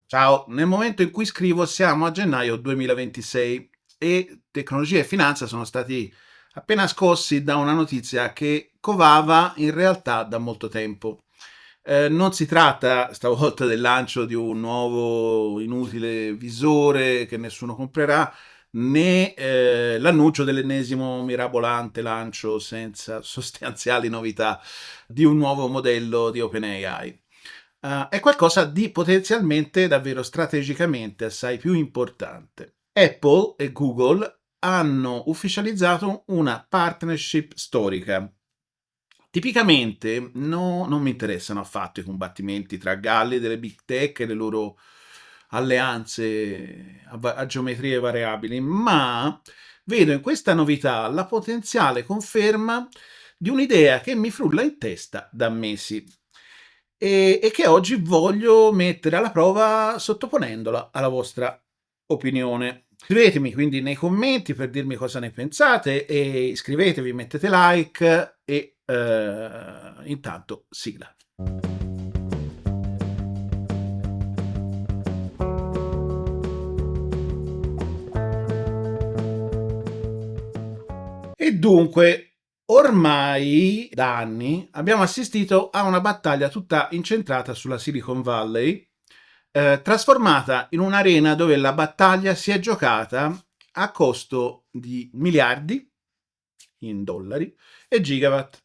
Ciao, nel momento in cui scrivo siamo a gennaio 2026 e tecnologia e finanza sono stati appena scossi da una notizia che covava in realtà da molto tempo. Non si tratta stavolta del lancio di un nuovo inutile visore che nessuno comprerà, né l'annuncio dell'ennesimo mirabolante lancio senza sostanziali novità di un nuovo modello di OpenAI. È qualcosa di potenzialmente davvero strategicamente assai più importante. Apple e Google hanno ufficializzato una partnership storica. Tipicamente non mi interessano affatto i combattimenti tra galli delle big tech e le loro alleanze a geometrie variabili, ma vedo in questa novità la potenziale conferma di un'idea che mi frulla in testa da mesi e che oggi voglio mettere alla prova sottoponendola alla vostra opinione. Scrivetemi quindi nei commenti per dirmi cosa ne pensate e iscrivetevi, mettete like e intanto sigla. E dunque, ormai da anni abbiamo assistito a una battaglia tutta incentrata sulla Silicon Valley, trasformata in un'arena dove la battaglia si è giocata a costo di miliardi in dollari e gigawatt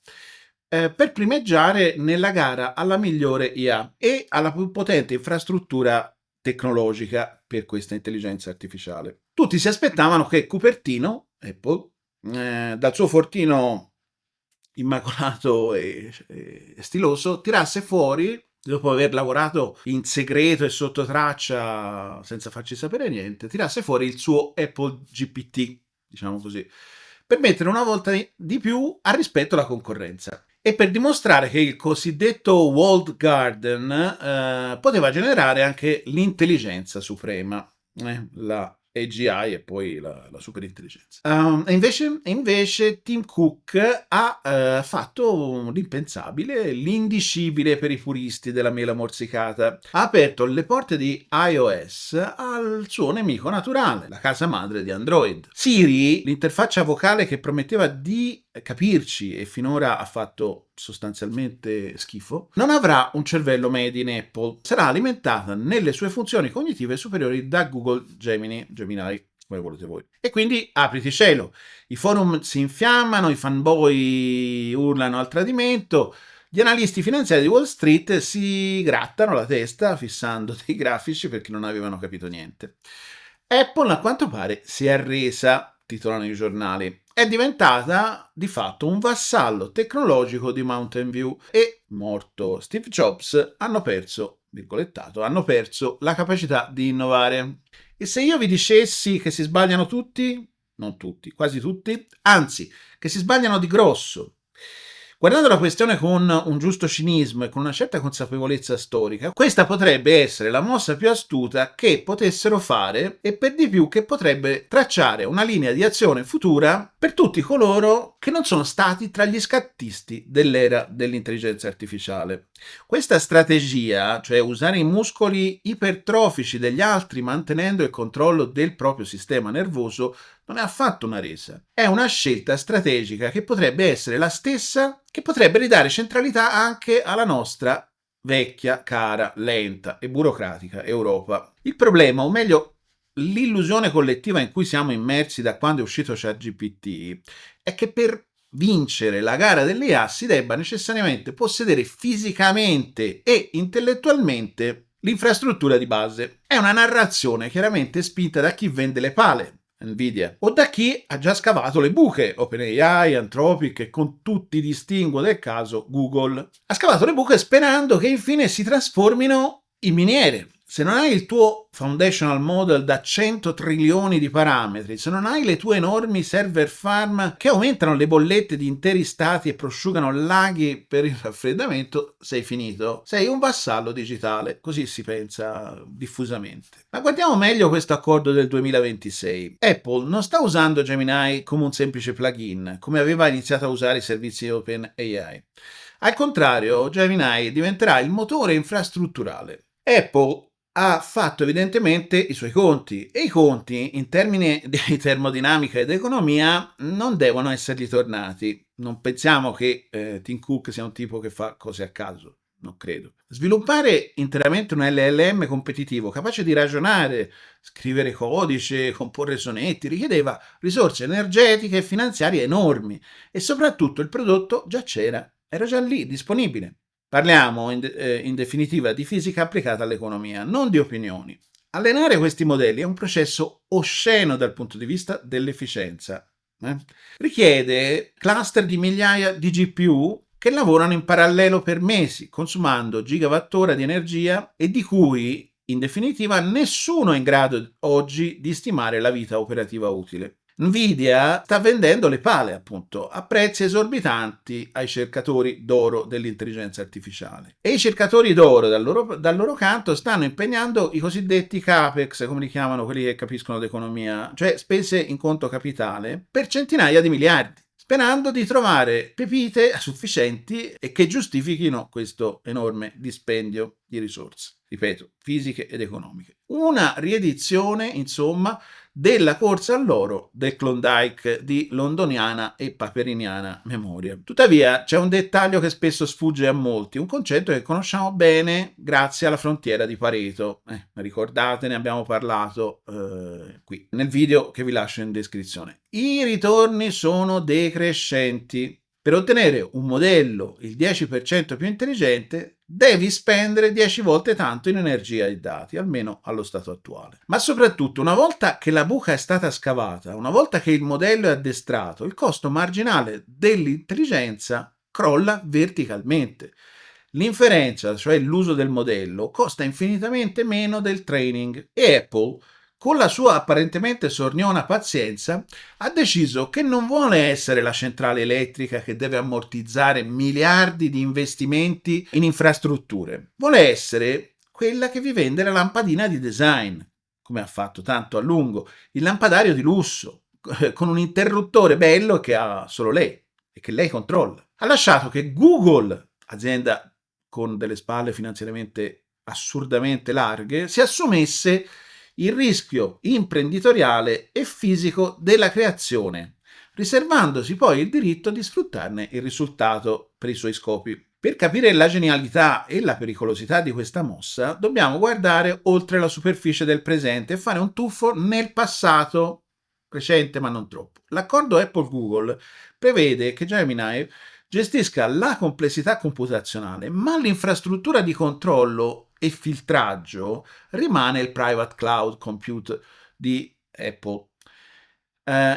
per primeggiare nella gara alla migliore IA e alla più potente infrastruttura tecnologica per questa intelligenza artificiale. Tutti si aspettavano che Cupertino, Apple, dal suo fortino immacolato e stiloso, tirasse fuori, dopo aver lavorato in segreto e sotto traccia senza farci sapere niente, tirasse fuori il suo Apple GPT, diciamo così, per mettere una volta di più a rispetto la concorrenza. E per dimostrare che il cosiddetto walled garden poteva generare anche l'intelligenza suprema, la AGI e poi la superintelligenza. E invece Tim Cook ha fatto l'impensabile, l'indicibile per i puristi della mela morsicata. Ha aperto le porte di iOS al suo nemico naturale, la casa madre di Android. Siri, l'interfaccia vocale che prometteva di capirci e finora ha fatto sostanzialmente schifo, non avrà un cervello made in Apple, sarà alimentata nelle sue funzioni cognitive superiori da Google Gemini, come volete voi. E quindi apriti cielo, i forum si infiammano, i fanboy urlano al tradimento, gli analisti finanziari di Wall Street si grattano la testa fissando dei grafici perché non avevano capito niente. Apple a quanto pare si è arresa, titolano i giornali. È diventata di fatto un vassallo tecnologico di Mountain View e, morto Steve Jobs, hanno perso la capacità di innovare. E se io vi dicessi che si sbagliano tutti, non tutti, quasi tutti, anzi, che si sbagliano di grosso. Guardando la questione con un giusto cinismo e con una certa consapevolezza storica, questa potrebbe essere la mossa più astuta che potessero fare e per di più che potrebbe tracciare una linea di azione futura per tutti coloro che non sono stati tra gli scattisti dell'era dell'intelligenza artificiale. Questa strategia, cioè usare i muscoli ipertrofici degli altri mantenendo il controllo del proprio sistema nervoso, non è affatto una resa. È una scelta strategica che potrebbe essere la stessa che potrebbe ridare centralità anche alla nostra vecchia, cara, lenta e burocratica Europa. Il problema, o meglio, l'illusione collettiva in cui siamo immersi da quando è uscito ChatGPT, è che per vincere la gara dell'IA si debba necessariamente possedere fisicamente e intellettualmente l'infrastruttura di base. È una narrazione chiaramente spinta da chi vende le pale, Nvidia, o da chi ha già scavato le buche, OpenAI, Anthropic e con tutti i distinguo del caso Google. Ha scavato le buche sperando che infine si trasformino in miniere. Se non hai il tuo foundational model da 100 trilioni di parametri, se non hai le tue enormi server farm che aumentano le bollette di interi stati e prosciugano laghi per il raffreddamento, sei finito. Sei un vassallo digitale, così si pensa diffusamente. Ma guardiamo meglio questo accordo del 2026. Apple non sta usando Gemini come un semplice plugin, come aveva iniziato a usare i servizi OpenAI. Al contrario, Gemini diventerà il motore infrastrutturale. Apple ha fatto evidentemente i suoi conti, e i conti in termini di termodinamica ed economia non devono essergli tornati. Non pensiamo che Tim Cook sia un tipo che fa cose a caso, non credo. Sviluppare interamente un LLM competitivo, capace di ragionare, scrivere codice, comporre sonetti, richiedeva risorse energetiche e finanziarie enormi, e soprattutto il prodotto già c'era, era già lì, disponibile. Parliamo in definitiva di fisica applicata all'economia, non di opinioni. Allenare questi modelli è un processo osceno dal punto di vista dell'efficienza. Richiede cluster di migliaia di GPU che lavorano in parallelo per mesi, consumando gigawattora di energia e di cui, in definitiva, nessuno è in grado oggi di stimare la vita operativa utile. Nvidia sta vendendo le pale, appunto, a prezzi esorbitanti ai cercatori d'oro dell'intelligenza artificiale. E i cercatori d'oro, dal loro canto, stanno impegnando i cosiddetti CAPEX, come li chiamano quelli che capiscono d'economia, cioè spese in conto capitale, per centinaia di miliardi, sperando di trovare pepite sufficienti e che giustifichino questo enorme dispendio di risorse, ripeto, fisiche ed economiche. Una riedizione, insomma, della corsa all'oro del Klondike di londoniana e paperiniana memoria. Tuttavia c'è un dettaglio che spesso sfugge a molti, un concetto che conosciamo bene grazie alla frontiera di Pareto. Ricordate, ne abbiamo parlato qui nel video che vi lascio in descrizione. I ritorni sono decrescenti. Per ottenere un modello il 10% più intelligente, devi spendere 10 volte tanto in energia e dati, almeno allo stato attuale. Ma soprattutto, una volta che la buca è stata scavata, una volta che il modello è addestrato, il costo marginale dell'intelligenza crolla verticalmente. L'inferenza, cioè l'uso del modello, costa infinitamente meno del training, e Apple, con la sua apparentemente sorniona pazienza, ha deciso che non vuole essere la centrale elettrica che deve ammortizzare miliardi di investimenti in infrastrutture. Vuole essere quella che vi vende la lampadina di design, come ha fatto tanto a lungo, il lampadario di lusso, con un interruttore bello che ha solo lei e che lei controlla. Ha lasciato che Google, azienda con delle spalle finanziariamente assurdamente larghe, si assumesse il rischio imprenditoriale e fisico della creazione, riservandosi poi il diritto di sfruttarne il risultato per i suoi scopi. Per capire la genialità e la pericolosità di questa mossa, dobbiamo guardare oltre la superficie del presente e fare un tuffo nel passato, recente ma non troppo. L'accordo Apple-Google prevede che Gemini gestisca la complessità computazionale, ma l'infrastruttura di controllo e filtraggio rimane il private cloud compute di Apple.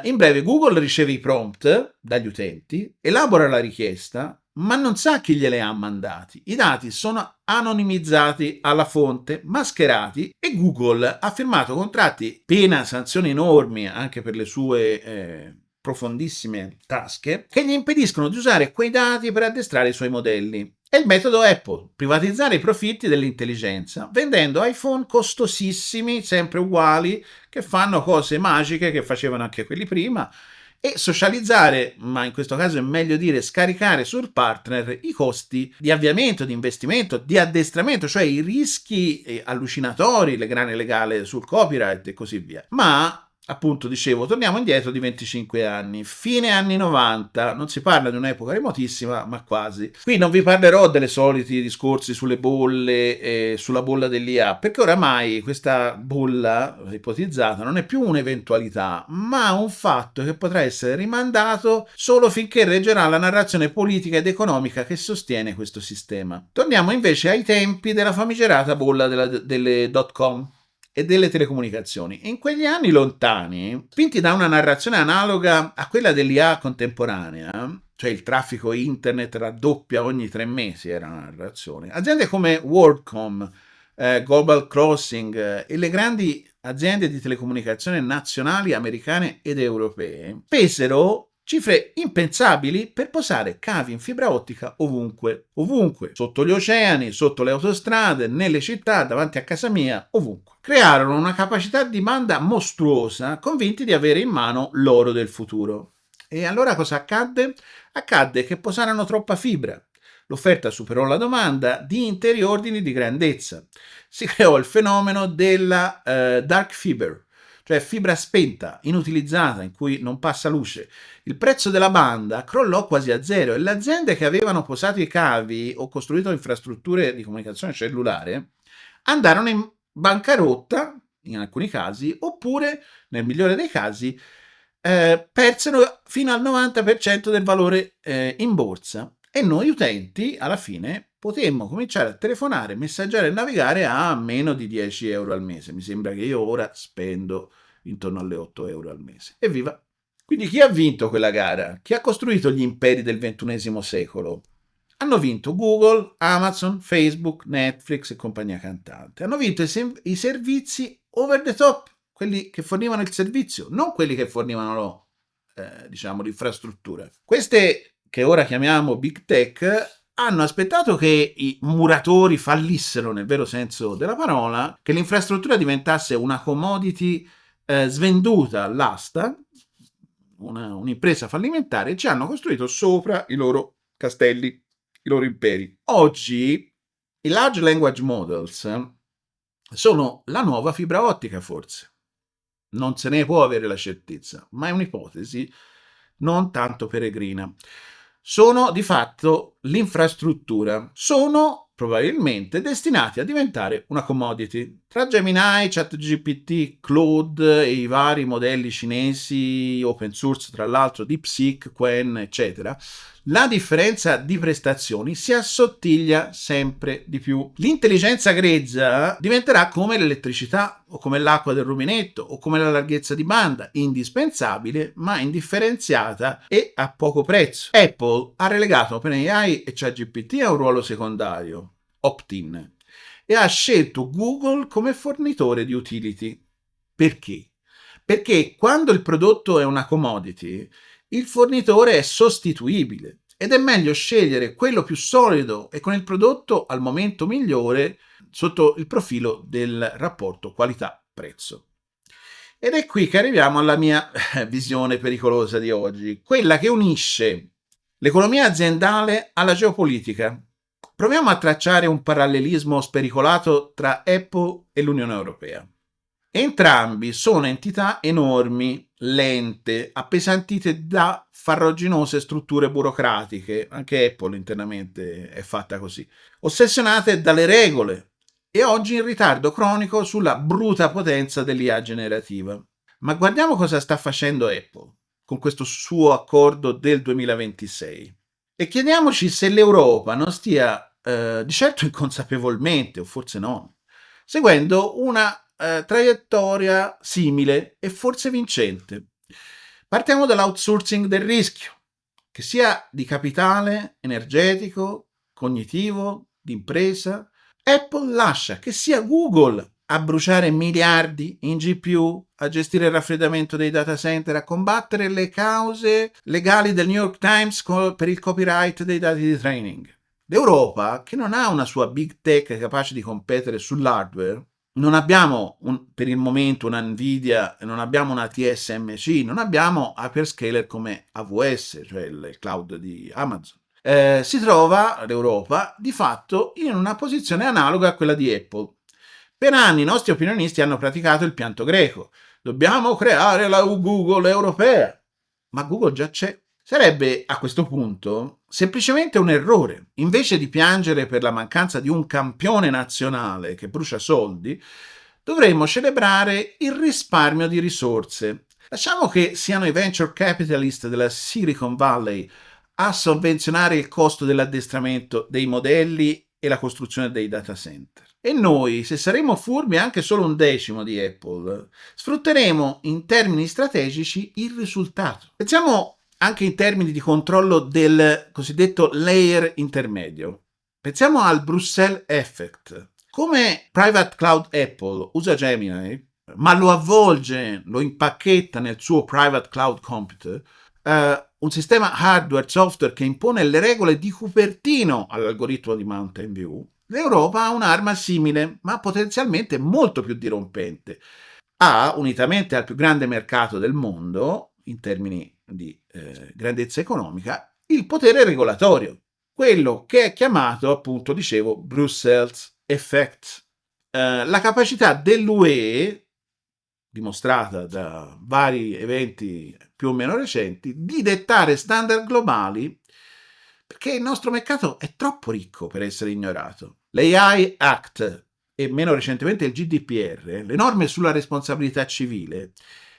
In breve, Google riceve i prompt dagli utenti, elabora la richiesta, ma non sa chi gliele ha mandati. I dati sono anonimizzati alla fonte, mascherati, e Google ha firmato contratti, pena sanzioni enormi anche per le sue profondissime tasche, che gli impediscono di usare quei dati per addestrare i suoi modelli. È il metodo Apple: privatizzare i profitti dell'intelligenza, vendendo iPhone costosissimi, sempre uguali, che fanno cose magiche che facevano anche quelli prima, e socializzare, ma in questo caso è meglio dire scaricare sul partner, i costi di avviamento, di investimento, di addestramento, cioè i rischi allucinatori, le grane legale sul copyright e così via. Ma appunto, dicevo, torniamo indietro di 25 anni, fine anni 90, non si parla di un'epoca remotissima, ma quasi. Qui non vi parlerò delle soliti discorsi sulle bolle e sulla bolla dell'IA, perché oramai questa bolla ipotizzata non è più un'eventualità, ma un fatto che potrà essere rimandato solo finché reggerà la narrazione politica ed economica che sostiene questo sistema. Torniamo invece ai tempi della famigerata bolla delle .com e delle telecomunicazioni. In quegli anni lontani, spinti da una narrazione analoga a quella dell'IA contemporanea, cioè il traffico internet raddoppia ogni 3 mesi, era una narrazione, aziende come WorldCom, Global Crossing e le grandi aziende di telecomunicazione nazionali americane ed europee spesero cifre impensabili per posare cavi in fibra ottica ovunque, sotto gli oceani, sotto le autostrade, nelle città, davanti a casa mia, ovunque. Crearono una capacità di banda mostruosa, convinti di avere in mano l'oro del futuro. E allora cosa accadde? Accadde che posarono troppa fibra, L'offerta superò la domanda di interi ordini di grandezza. Si creò il fenomeno della dark fiber, cioè fibra spenta, inutilizzata, in cui non passa luce. Il prezzo della banda crollò quasi a zero e le aziende che avevano posato i cavi o costruito infrastrutture di comunicazione cellulare andarono in bancarotta, in alcuni casi, oppure, nel migliore dei casi, persero fino al 90% del valore in borsa. E noi utenti, alla fine, potemmo cominciare a telefonare, messaggiare e navigare a meno di 10 euro al mese. Mi sembra che io ora spendo intorno alle 8 euro al mese. Evviva! Quindi chi ha vinto quella gara? Chi ha costruito gli imperi del XXI secolo? Hanno vinto Google, Amazon, Facebook, Netflix e compagnia cantante. Hanno vinto i servizi over the top, quelli che fornivano il servizio, non quelli che fornivano, diciamo, l'infrastruttura. Queste che ora chiamiamo big tech hanno aspettato che i muratori fallissero nel vero senso della parola, che l'infrastruttura diventasse una commodity svenduta all'asta, un'impresa fallimentare, e ci hanno costruito sopra i loro castelli, i loro imperi. Oggi i large language models sono la nuova fibra ottica, forse. Non se ne può avere la certezza, ma è un'ipotesi non tanto peregrina. Sono di fatto l'infrastruttura. Sono probabilmente destinati a diventare una commodity. Tra Gemini, ChatGPT, Claude e i vari modelli cinesi, open source tra l'altro, DeepSeek, Qwen, eccetera, la differenza di prestazioni si assottiglia sempre di più. L'intelligenza grezza diventerà come l'elettricità o come l'acqua del rubinetto o come la larghezza di banda, indispensabile ma indifferenziata e a poco prezzo. Apple ha relegato OpenAI e ChatGPT a un ruolo secondario, opt-in, e ha scelto Google come fornitore di utility. Perché? Perché quando il prodotto è una commodity, il fornitore è sostituibile ed è meglio scegliere quello più solido e con il prodotto al momento migliore sotto il profilo del rapporto qualità-prezzo. Ed è qui che arriviamo alla mia visione pericolosa di oggi, quella che unisce l'economia aziendale alla geopolitica. Proviamo a tracciare un parallelismo spericolato tra Apple e l'Unione Europea. Entrambi sono entità enormi, lente, appesantite da farraginose strutture burocratiche, anche Apple internamente è fatta così, ossessionate dalle regole e oggi in ritardo cronico sulla bruta potenza dell'IA generativa. Ma guardiamo cosa sta facendo Apple con questo suo accordo del 2026 e chiediamoci se l'Europa non stia, di certo inconsapevolmente, o forse no, seguendo una traiettoria simile e forse vincente. Partiamo dall'outsourcing del rischio, che sia di capitale, energetico, cognitivo, di impresa. Apple lascia che sia Google a bruciare miliardi in GPU, a gestire il raffreddamento dei data center, a combattere le cause legali del New York Times per il copyright dei dati di training. L'Europa, che non ha una sua big tech capace di competere sull'hardware, non abbiamo per il momento una Nvidia, non abbiamo una TSMC, non abbiamo hyperscaler come AWS, cioè il cloud di Amazon. Si trova l'Europa di fatto in una posizione analoga a quella di Apple. Per anni i nostri opinionisti hanno praticato il pianto greco. Dobbiamo creare la Google europea. Ma Google già c'è. Sarebbe a questo punto semplicemente un errore. Invece di piangere per la mancanza di un campione nazionale che brucia soldi, dovremmo celebrare il risparmio di risorse. Lasciamo che siano i venture capitalist della Silicon Valley a sovvenzionare il costo dell'addestramento dei modelli e la costruzione dei data center. E noi, se saremo furbi anche solo un decimo di Apple, sfrutteremo in termini strategici il risultato. Pensiamo anche in termini di controllo del cosiddetto layer intermedio. Pensiamo al Bruxelles Effect. Come Private Cloud Apple usa Gemini, ma lo avvolge, lo impacchetta nel suo Private Cloud Computer, un sistema hardware-software che impone le regole di Cupertino all'algoritmo di Mountain View, l'Europa ha un'arma simile, ma potenzialmente molto più dirompente. Ha, unitamente al più grande mercato del mondo, in termini di grandezza economica, il potere regolatorio. quello che è chiamato, appunto, dicevo, Brussels Effect. La capacità dell'UE, dimostrata da vari eventi più o meno recenti, di dettare standard globali, perché il nostro mercato è troppo ricco per essere ignorato. L'AI Act e meno recentemente il GDPR, le norme sulla responsabilità civile,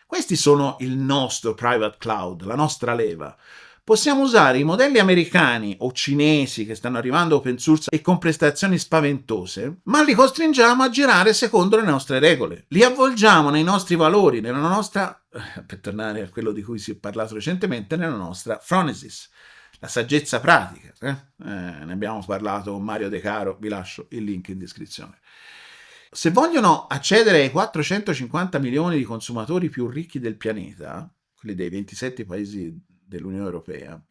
questi sono il nostro private cloud, la nostra leva. Possiamo usare i modelli americani o cinesi che stanno arrivando open source e con prestazioni spaventose, ma li costringiamo a girare secondo le nostre regole. Li avvolgiamo nei nostri valori, nella nostra, per tornare a quello di cui si è parlato recentemente, nella nostra phronesis, la saggezza pratica. Ne abbiamo parlato con Mario De Caro, vi lascio il link in descrizione. Se vogliono accedere ai 450 milioni di consumatori più ricchi del pianeta, quelli dei 27 paesi dell'Unione Europea,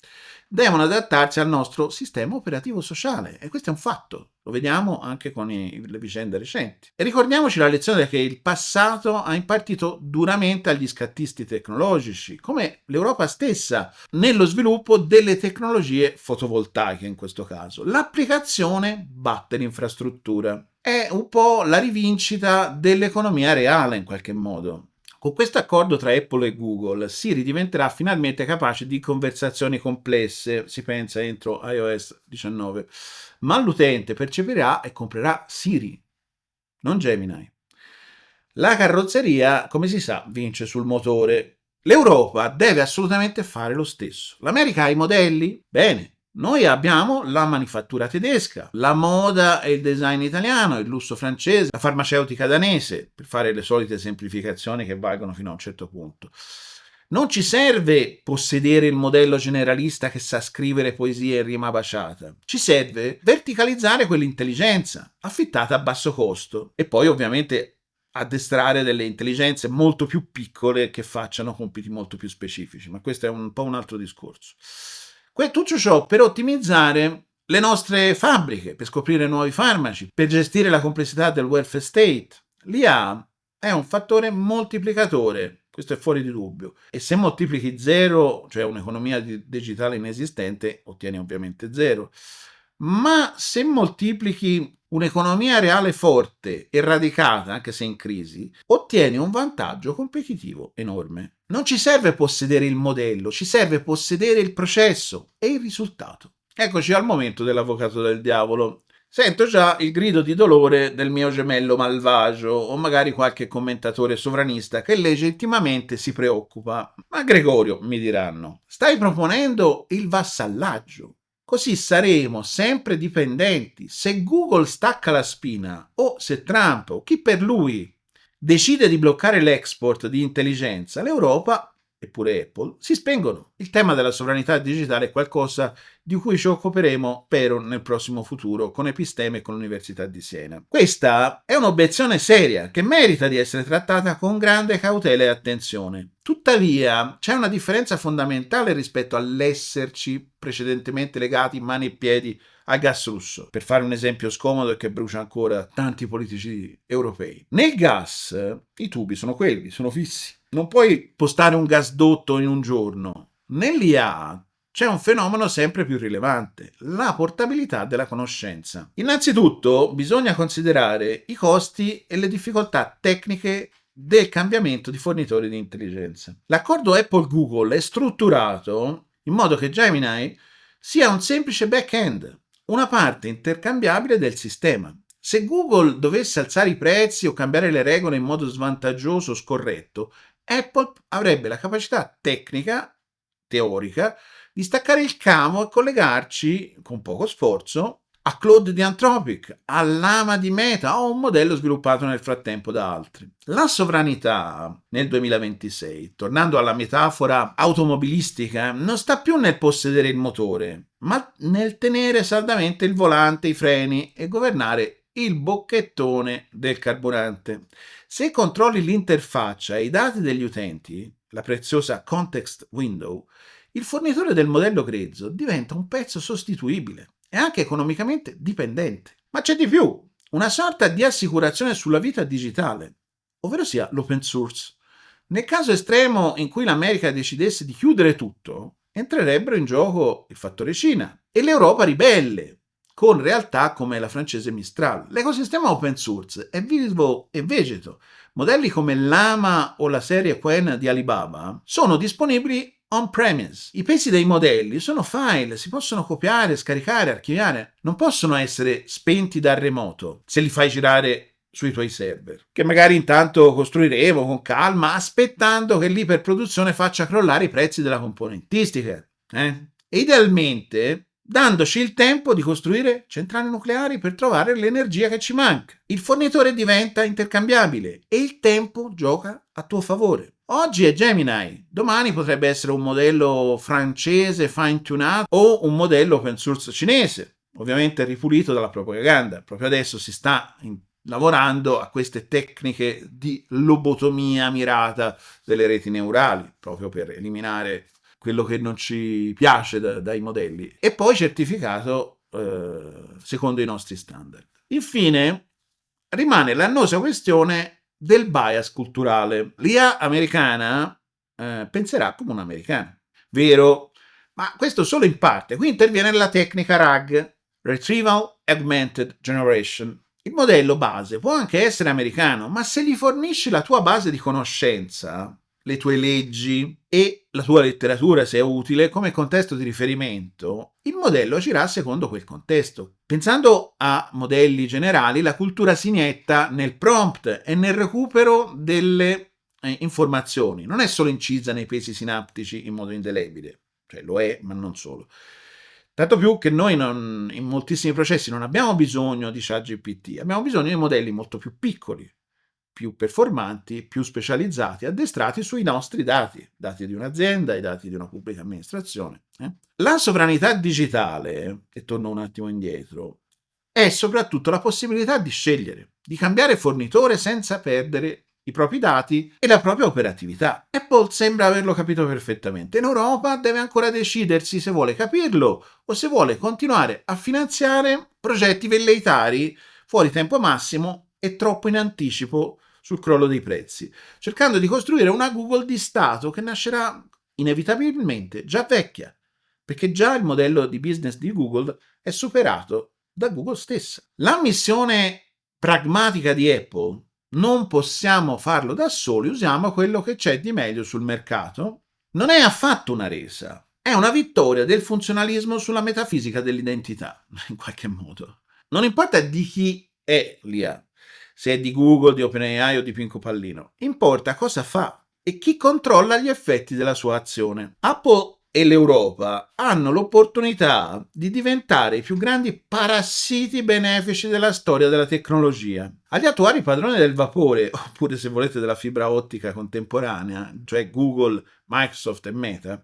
devono adattarsi al nostro sistema operativo sociale, e questo è un fatto, lo vediamo anche con le vicende recenti. E ricordiamoci la lezione che il passato ha impartito duramente agli scattisti tecnologici, come l'Europa stessa, nello sviluppo delle tecnologie fotovoltaiche in questo caso. L'applicazione batte l'infrastruttura. È un po' la rivincita dell'economia reale in qualche modo. Con questo accordo tra Apple e Google, Siri diventerà finalmente capace di conversazioni complesse, si pensa entro iOS 19, ma l'utente percepirà e comprerà Siri, non Gemini. La carrozzeria, come si sa, vince sul motore. L'Europa deve assolutamente fare lo stesso. L'America ha i modelli? Bene. Noi abbiamo la manifattura tedesca, la moda e il design italiano, il lusso francese, la farmaceutica danese, per fare le solite semplificazioni che valgono fino a un certo punto. Non ci serve possedere il modello generalista che sa scrivere poesie in rima baciata. Ci serve verticalizzare quell'intelligenza, affittata a basso costo, e poi ovviamente addestrare delle intelligenze molto più piccole che facciano compiti molto più specifici, ma questo è un po' un altro discorso. Tutto ciò per ottimizzare le nostre fabbriche, per scoprire nuovi farmaci, per gestire la complessità del welfare state. L'IA è un fattore moltiplicatore, questo è fuori di dubbio, e se moltiplichi zero, cioè un'economia digitale inesistente, ottieni ovviamente zero. Ma se moltiplichi un'economia reale forte e radicata, anche se in crisi, ottieni un vantaggio competitivo enorme. Non ci serve possedere il modello, ci serve possedere il processo e il risultato. Eccoci al momento dell'avvocato del diavolo. Sento già il grido di dolore del mio gemello malvagio o magari qualche commentatore sovranista che legittimamente si preoccupa. Ma Gregorio, mi diranno, stai proponendo il vassallaggio. Così saremo sempre dipendenti. Se Google stacca la spina o se Trump o chi per lui decide di bloccare l'export di intelligenza, l'Europa, eppure Apple, si spengono. Il tema della sovranità digitale è qualcosa di cui ci occuperemo, spero, nel prossimo futuro con Episteme e con l'Università di Siena. Questa è un'obiezione seria che merita di essere trattata con grande cautela e attenzione. Tuttavia, c'è una differenza fondamentale rispetto all'esserci precedentemente legati mani e piedi a gas russo, per fare un esempio scomodo e che brucia ancora tanti politici europei. Nel gas i tubi sono quelli, sono fissi. Non puoi postare un gasdotto in un giorno. Nell'IA c'è un fenomeno sempre più rilevante, la portabilità della conoscenza. Innanzitutto bisogna considerare i costi e le difficoltà tecniche del cambiamento di fornitori di intelligenza. L'accordo Apple-Google è strutturato in modo che Gemini sia un semplice back-end, una parte intercambiabile del sistema. Se Google dovesse alzare i prezzi o cambiare le regole in modo svantaggioso o scorretto, Apple avrebbe la capacità tecnica, teorica, di staccare il cavo e collegarci, con poco sforzo, a Claude di Anthropic, all'Ama di Meta o un modello sviluppato nel frattempo da altri. La sovranità nel 2026, tornando alla metafora automobilistica, non sta più nel possedere il motore, ma nel tenere saldamente il volante, i freni e governare il bocchettone del carburante. Se controlli l'interfaccia e i dati degli utenti, la preziosa context window, il fornitore del modello grezzo diventa un pezzo sostituibile e anche economicamente dipendente. Ma c'è di più, una sorta di assicurazione sulla vita digitale, ovvero sia l'open source. Nel caso estremo in cui l'America decidesse di chiudere tutto, entrerebbero in gioco il fattore Cina e l'Europa ribelle, con realtà come la francese Mistral. L'ecosistema open source è vivo e vegeto. Modelli come Llama o la serie Qwen di Alibaba sono disponibili on-premise. I pesi dei modelli sono file, si possono copiare, scaricare, archiviare. Non possono essere spenti da remoto se li fai girare sui tuoi server, che magari intanto costruiremo con calma, aspettando che l'iperproduzione faccia crollare i prezzi della componentistica. E idealmente dandoci il tempo di costruire centrali nucleari per trovare l'energia che ci manca. Il fornitore diventa intercambiabile e il tempo gioca a tuo favore. Oggi è Gemini, domani potrebbe essere un modello francese fine-tunato o un modello open source cinese, ovviamente ripulito dalla propaganda. Proprio adesso si sta lavorando a queste tecniche di lobotomia mirata delle reti neurali, proprio per eliminare quello che non ci piace dai modelli, e poi certificato secondo i nostri standard. Infine, rimane l'annosa questione del bias culturale. L'IA americana penserà come un americano. Vero, ma questo solo in parte. Qui interviene la tecnica RAG, Retrieval Augmented Generation. Il modello base può anche essere americano, ma se gli fornisci la tua base di conoscenza, le tue leggi e la tua letteratura, se è utile, come contesto di riferimento, il modello agirà secondo quel contesto. Pensando a modelli generali, la cultura si inietta nel prompt e nel recupero delle informazioni. Non è solo incisa nei pesi sinaptici in modo indelebile, cioè lo è, ma non solo. Tanto più che noi in moltissimi processi non abbiamo bisogno di ChatGPT, abbiamo bisogno di modelli molto più piccoli, più performanti, più specializzati, addestrati sui nostri dati di un'azienda, i dati di una pubblica amministrazione. La sovranità digitale, e torno un attimo indietro, è soprattutto la possibilità di scegliere, di cambiare fornitore senza perdere i propri dati e la propria operatività. Apple sembra averlo capito perfettamente. In Europa deve ancora decidersi se vuole capirlo o se vuole continuare a finanziare progetti velleitari fuori tempo massimo e troppo in anticipo sul crollo dei prezzi, cercando di costruire una Google di Stato che nascerà inevitabilmente già vecchia, perché già il modello di business di Google è superato da Google stessa. La missione pragmatica di Apple, non possiamo farlo da soli, usiamo quello che c'è di meglio sul mercato, non è affatto una resa, è una vittoria del funzionalismo sulla metafisica dell'identità, in qualche modo. Non importa di chi è l'IA, se è di Google, di OpenAI o di Pinco Pallino, importa cosa fa e chi controlla gli effetti della sua azione. Apple e l'Europa hanno l'opportunità di diventare i più grandi parassiti benefici della storia della tecnologia. Agli attuali padroni del vapore, oppure se volete della fibra ottica contemporanea, cioè Google, Microsoft e Meta,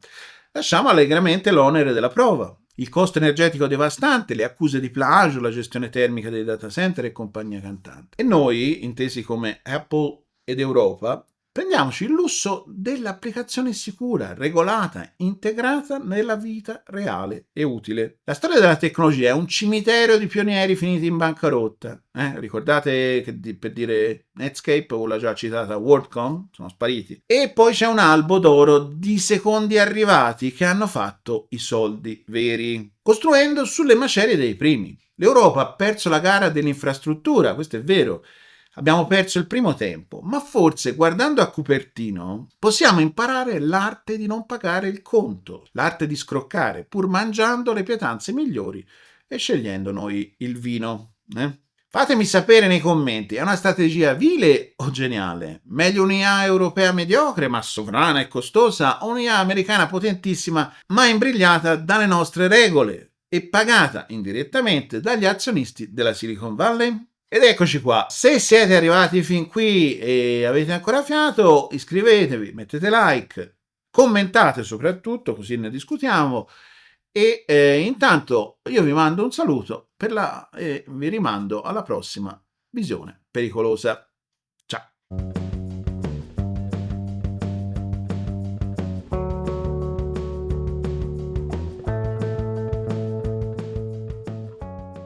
lasciamo allegramente l'onere della prova. Il costo energetico devastante, le accuse di plagio, la gestione termica dei data center e compagnia cantante. E noi, intesi come Apple ed Europa, prendiamoci il lusso dell'applicazione sicura, regolata, integrata nella vita reale e utile. La storia della tecnologia è un cimitero di pionieri finiti in bancarotta. Ricordate che per dire Netscape o la già citata WorldCom sono spariti. E poi c'è un albo d'oro di secondi arrivati che hanno fatto i soldi veri, costruendo sulle macerie dei primi. L'Europa ha perso la gara dell'infrastruttura, questo è vero. Abbiamo perso il primo tempo, ma forse guardando a Cupertino possiamo imparare l'arte di non pagare il conto, l'arte di scroccare pur mangiando le pietanze migliori e scegliendo noi il vino. Fatemi sapere nei commenti, è una strategia vile o geniale? Meglio un'IA europea mediocre ma sovrana e costosa o un'IA americana potentissima ma imbrigliata dalle nostre regole e pagata indirettamente dagli azionisti della Silicon Valley? Ed eccoci qua, se siete arrivati fin qui e avete ancora fiato, iscrivetevi, mettete like, commentate soprattutto, così ne discutiamo, e intanto io vi mando un saluto e vi rimando alla prossima visione pericolosa.